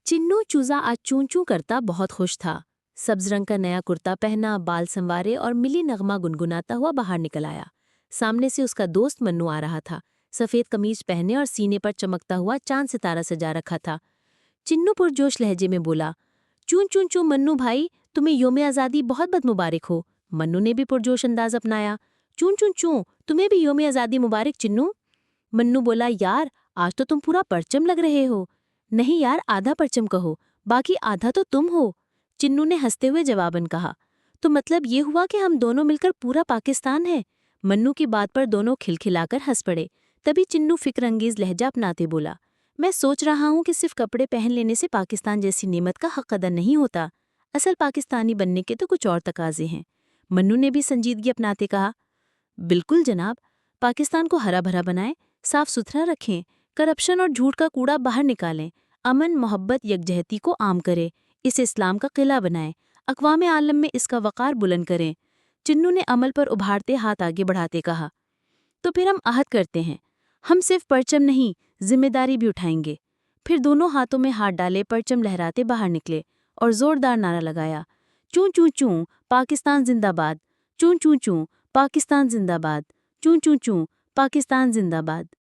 चिन्नू चूजा आज चूं चूं करता बहुत खुश था। सब्ज रंग का नया कुर्ता पहना, बाल संवारे और मिली नगमा गुनगुनाता हुआ बाहर निकल आया। सामने से उसका दोस्त मन्नू आ रहा था। सफेद कमीज पहने और सीने पर चमकता हुआ चांद सितारा सजा रखा था। चिन्नू पुरजोश लहजे में बोला, चूं चूं चूं मन्नू भाई, तुम्हें योम आज़ादी बहुत बहुत मुबारक हो। मन्नू ने भी पुरजोश अंदाज अपनाया। चूं चूं चूं, तुम्हें भी योम आज़ादी मुबारक चिन्नू। मन्नू बोला, यार आज तो तुम पूरा परचम लग रहे हो। नहीं यार, आधा परचम कहो, बाकी आधा तो तुम हो, चिन्नू ने हंसते हुए जवाबन कहा। तो मतलब ये हुआ कि हम दोनों मिलकर पूरा पाकिस्तान है। मन्नू की बात पर दोनों खिलखिलाकर हंस पड़े। तभी चिन्नू फिक्रंगेज लहजा अपनाते बोला, मैं सोच रहा हूँ कि सिर्फ कपड़े पहन लेने से पाकिस्तान जैसी नेमत का हक अदा नहीं होता। असल पाकिस्तानी बनने के तो कुछ और तकाजे हैं। मन्नू ने भी संजीदगी अपनाते कहा, बिल्कुल जनाब, पाकिस्तान को हरा भरा बनाएं, साफ सुथरा रखें, करप्शन और झूठ का कूड़ा बाहर निकालें, अमन मोहब्बत यकजहती को आम करें, इसे इस्लाम का किला बनाएं, अक़वाम आलम में इसका वक़ार बुलंद करें। चिन्नू ने अमल पर उभारते हाथ आगे बढ़ाते कहा, तो फिर हम आहद करते हैं, हम सिर्फ परचम नहीं जिम्मेदारी भी उठाएंगे। फिर दोनों हाथों में हाथ डाले परचम लहराते बाहर निकले और जोरदार नारा लगाया, चूं चूं चूं पाकिस्तान जिंदाबाद, चूं चूं चूं पाकिस्तान जिंदाबाद, चूं चूं चूं पाकिस्तान जिंदाबाद।